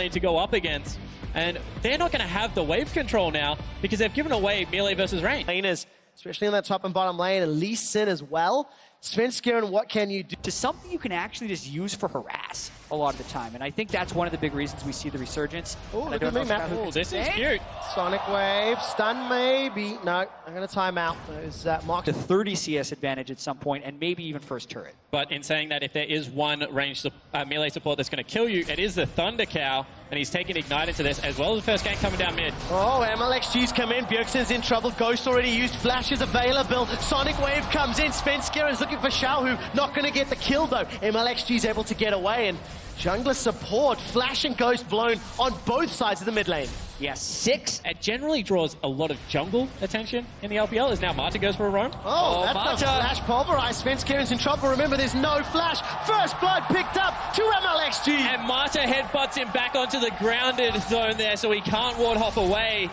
need to go up against. And they're not going to have the wave control now because they've given away melee versus range. Laners, especially in that top and bottom lane, and Lee Sin as well. Svenskeren, what can you do? To something you can actually just use for harass a lot of the time. And I think that's one of the big reasons we see the resurgence. Oh, look at me, Matt. Oh, this is cute. Sonic Wave, stun maybe. No, I'm going to time out. There's Mark. To 30 CS advantage at some point, and maybe even first turret. But in saying that, if there is one range melee support that's going to kill you, it is the Thunder Cow, and he's taking Ignite into this, as well as the first gank coming down mid. Oh, MLXG's come in. Bjergsen's in trouble. Ghost already used. Flash is available. Sonic Wave comes in. Svenskeren's looking for Xiaohu. Not going to get the kill, though. MLXG's able to get away, and jungler support. Flash and Ghost blown on both sides of the mid lane. Yeah, 6. It generally draws a lot of jungle attention in the LPL, as now Marta goes for a roam. Oh, that's a flash pulverized. Svenskeren's in trouble. Remember, there's no flash. First blood picked up to MLXG. And Marta headbutts him back onto the grounded zone there, so he can't ward hop away.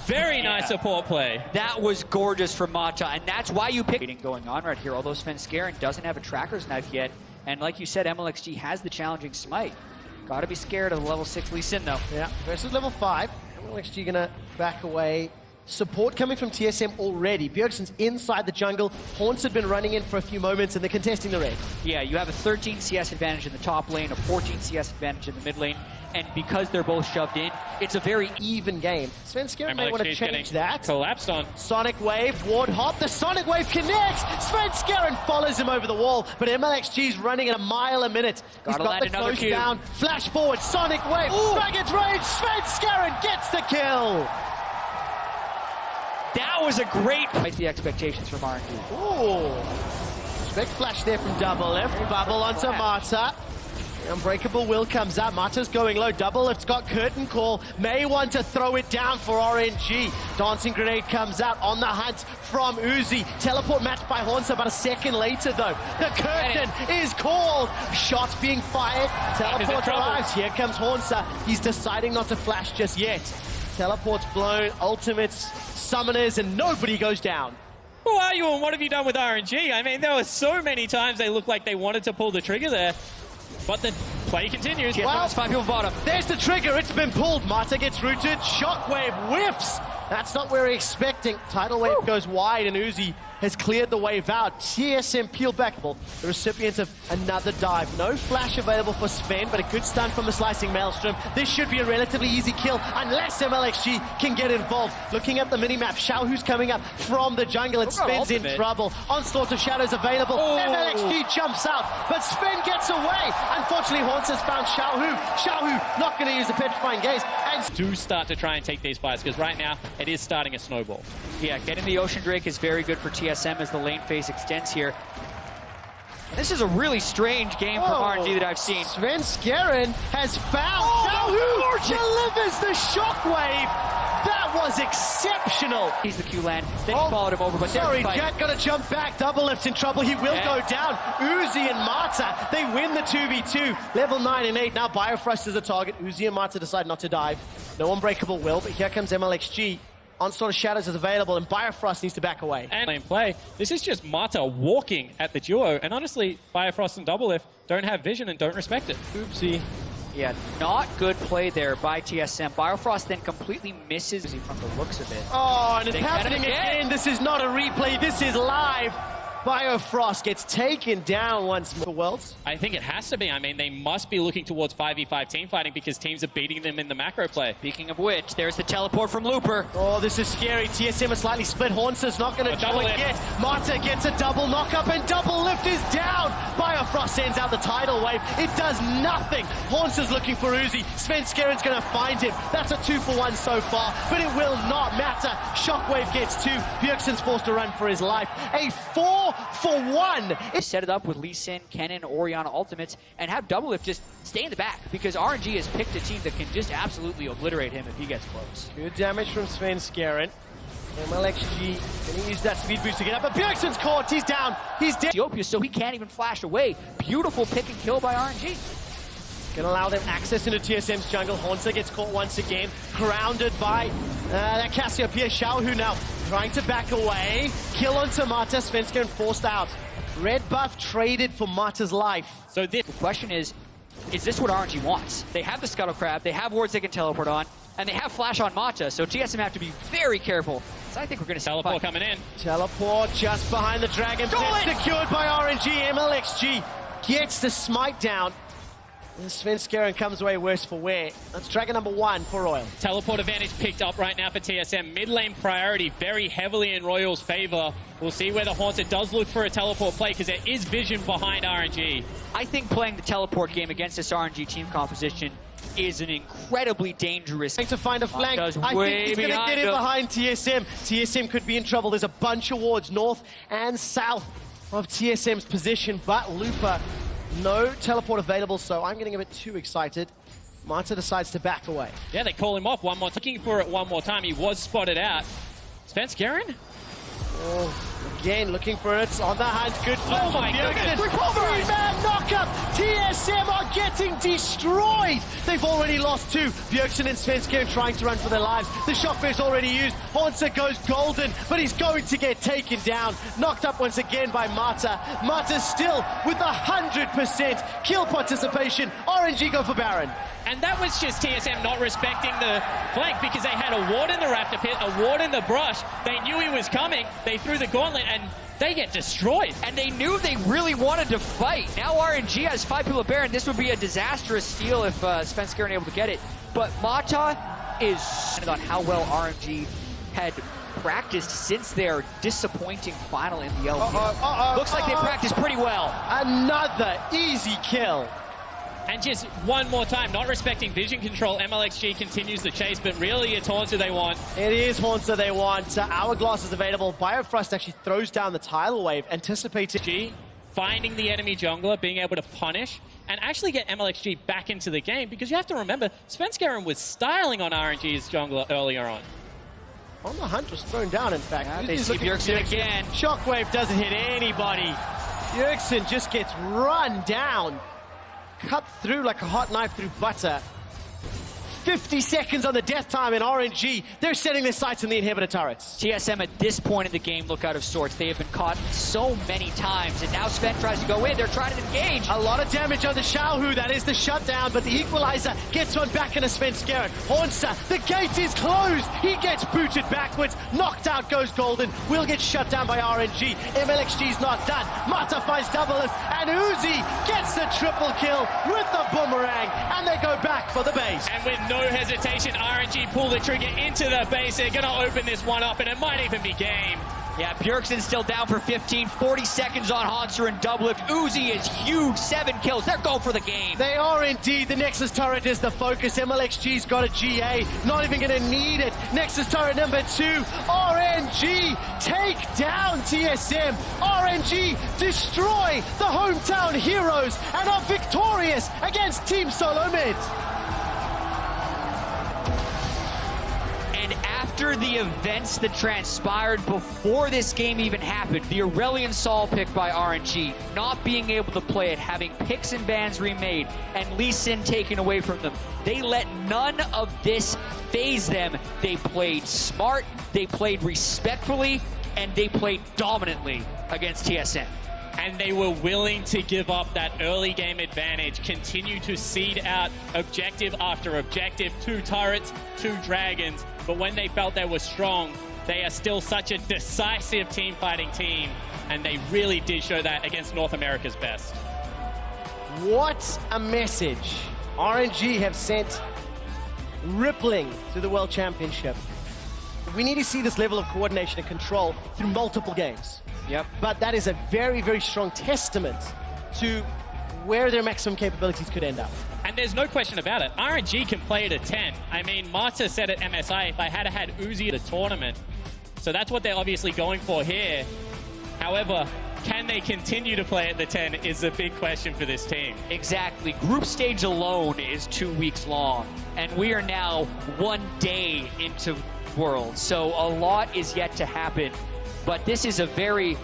Very nice support play. That was gorgeous from Mata, and that's why you pick going on right here. Although Svenskeren doesn't have a tracker's knife yet, and like you said, MLXG has the challenging smite. Gotta be scared of the level 6 Lee Sin though. Yeah, versus level 5. MLXG gonna back away. Support coming from TSM already. Bjergsen's inside the jungle. Haunts had been running in for a few moments, and they're contesting the raid. Yeah, you have a 13 CS advantage in the top lane, a 14 CS advantage in the mid lane, and because they're both shoved in, it's a very even game. Svenskeren may want to change that. Collapsed on. Sonic Wave, ward hop. The Sonic Wave connects. Svenskeren follows him over the wall, but MLXG's running at a mile a minute. He's got the close down. Flash forward. Sonic Wave. Dragon's Rage. Svenskeren gets the kill. That was a great fight. The expectations from RNG. Ooh. Big flash there from Double Lift. Bubble onto Marta. Unbreakable Will comes out. Marta's going low. Double Lift's got Curtain Call. May want to throw it down for RNG. Dancing Grenade comes out on the hunt from Uzi. Teleport matched by Haunts about a second later, though. The curtain is called. Shots being fired. Teleport arrives. Here comes Haunsa. He's deciding not to flash just yet. Teleport's blown. Ultimates, summoners, and nobody goes down. Who are you and what have you done with RNG? I mean, there were so many times they looked like they wanted to pull the trigger there. But the play continues. Well, there's 5 people bottom. There's the trigger. It's been pulled. Marta gets rooted. Shockwave whiffs. That's not what we're expecting. Tidal Wave goes wide, and Uzi has cleared the wave out. TSM peeled back. The recipient of another dive. No flash available for Sven, but a good stun from the Slicing Maelstrom. This should be a relatively easy kill, unless MLXG can get involved. Looking at the minimap, Xiaohu's coming up from the jungle, and Sven's in trouble. Onslaught of Shadows available. MLXG jumps out, but Sven gets away. Unfortunately, Haunts has found Xiaohu. Xiaohu not going to use the Petrifying Gaze. And do start to try and take these fights, because right now, it is starting a snowball. Yeah, getting the Ocean Drake is very good for TSM as the lane phase extends here. And this is a really strange game from RNG that I've seen. Svenskeren has found Xiaohu delivers the shockwave. That was exceptional. He's the Q land. Then he followed him over, but sorry, Jet got to jump back. Double Lift's in trouble. He will go down. Uzi and Marta, they win the 2v2. Level 9 and 8. Now Biofrost is a target. Uzi and Marta decide not to dive. No Unbreakable Will, but here comes MLXG. Onslaught of Shadows is available, and Biofrost needs to back away. And in play, this is just Marta walking at the duo, and honestly, Biofrost and Double Lift don't have vision and don't respect it. Oopsie. Yeah, not good play there by TSM. Biofrost then completely misses from the looks of it. Oh, and it's happening again. This is not a replay, this is live. Biofrost gets taken down once more. Worlds? I think it has to be. I mean, they must be looking towards 5v5 team fighting because teams are beating them in the macro play. Speaking of which, there's the teleport from Looper. Oh, this is scary. TSM is slightly split. Haunsa's not going to join yet. Marta gets a double knock-up, and Double Lift is down. Biofrost sends out the Tidal Wave. It does nothing. Haunsa's looking for Uzi. Svenskeren's going to find him. That's a 2-for-1 so far, but it will not matter. Shockwave gets 2. Bjergsen's forced to run for his life. A 4-for-1. Set it up with Lee Sin, Kennen, Orianna ultimates, and have Double Lift just stay in the back, because RNG has picked a team that can just absolutely obliterate him if he gets close. Good damage from Svenskeren. MLXG going to use that speed boost to get up, but Bjergsen's caught. He's down. He's dead. Ethiopia, so he can't even flash away. Beautiful pick and kill by RNG. Gonna allow them access into TSM's jungle. Haunsa gets caught once again, grounded by that Cassiopeia. Xiaohu now trying to back away. Kill onto Marta. Svenskeren forced out. Red buff traded for Marta's life. So the question is, is this what RNG wants? They have the Scuttle Crab, they have wards they can teleport on, and they have Flash on Matcha, so TSM have to be very careful. So I think we're going to see Teleport coming in. Teleport just behind the Dragon. Secured by RNG. MLXG gets the smite down. And Svenskeren comes away worse for wear. That's Dragon number 1 for Royal. Teleport advantage picked up right now for TSM. Mid lane priority very heavily in Royal's favor. We'll see where the Haunter does look for a teleport play because there is vision behind RNG. I think playing the teleport game against this RNG team composition is an incredibly dangerous. Trying to find a flank. I think he's going to get in behind TSM. TSM could be in trouble. There's a bunch of wards north and south of TSM's position, but Lupa, no teleport available, so I'm getting a bit too excited. Marta decides to back away. Yeah, they call him off one more. Looking for it one more time. He was spotted out. Svenskeren? Oh, again, looking for it on the hunt. Good play. Oh my goodness. Three-man knockup. TSM are getting destroyed. They've already lost 2. Bjergsen and Svenskeren trying to run for their lives. The shockwave's already used. Haunter goes golden, but he's going to get taken down. Knocked up once again by Marta. Marta still with 100% kill participation. RNG go for Baron. And that was just TSM not respecting the flank because they had a ward in the Raptor Pit, a ward in the brush. They knew he was coming. They threw the gauntlet and they get destroyed. And they knew they really wanted to fight. Now RNG has 5 people at Baron. This would be a disastrous steal if Svenskeren able to get it. But Mata is on how well RNG had practiced since their disappointing final in the LPL. Looks like they practiced pretty well. Another easy kill. And just one more time, not respecting vision control, MLXG continues the chase, but really it's Haunter they want. It is Haunter they want. Hourglass is available. Biofrost actually throws down the tidal wave, anticipating. G, finding the enemy jungler, being able to punish, and actually get MLXG back into the game, because you have to remember, Svenskeren was styling on RNG's jungler earlier on. On the hunt was thrown down, in fact. Yeah, they see Bjergsen again. Shockwave doesn't hit anybody. Bjergsen just gets run down. Cut through like a hot knife through butter. 50 seconds on the death time in RNG. They're setting their sights on the inhibitor turrets. TSM at this point in the game look out of sorts. They have been caught so many times, and now Sven tries to go in. They're trying to engage. A lot of damage on the Xiaohu. That is the shutdown, but the equalizer gets one back into Svenskeren. Haunter, the gate is closed. He gets booted backwards. Knocked out goes Golden. Will get shut down by RNG. MLXG's not done. Mata finds double lift, and Uzi gets the triple kill with the boomerang, and they go back for the base. And with no hesitation, RNG pull the trigger into the base. They're going to open this one up, and it might even be game. Yeah, Bjergsen's still down for 15, 40 seconds on Haunter and double lift. Uzi is huge, 7 kills. They're going for the game. They are indeed. The Nexus turret is the focus. MLXG's got a GA. Not even going to need it. Nexus turret number 2. RNG take down TSM. RNG destroy the hometown heroes and are victorious against Team SoloMid. And after the events that transpired before this game even happened, the Aurelion Sol pick by RNG, not being able to play it, having picks and bans remade, and Lee Sin taken away from them, they let none of this phase them. They played smart, they played respectfully, and they played dominantly against TSM. And they were willing to give up that early game advantage, continue to seed out objective after objective, 2 turrets, 2 dragons. But when they felt they were strong, they are still such a decisive team-fighting team, and they really did show that against North America's best. What a message RNG have sent rippling through the World Championship. We need to see this level of coordination and control through multiple games. Yep. But that is a very, very strong testament to where their maximum capabilities could end up. And there's no question about it. RNG can play at a 10. I mean, Marta said at MSI, they had Uzi at a tournament. So that's what they're obviously going for here. However, can they continue to play at the 10 is a big question for this team. Exactly. Group stage alone is 2 weeks long, and we are now 1 day into Worlds. So a lot is yet to happen. But this is a very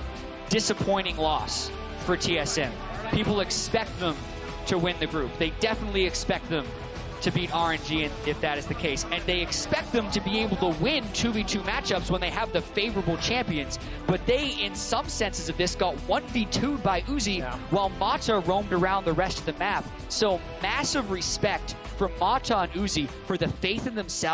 disappointing loss for TSM. People expect them to win the group. They definitely expect them to beat RNG if that is the case. And they expect them to be able to win 2v2 matchups when they have the favorable champions. But they, in some senses of this, got 1v2'd by Uzi while Mata roamed around the rest of the map. So massive respect from Mata and Uzi for the faith in themselves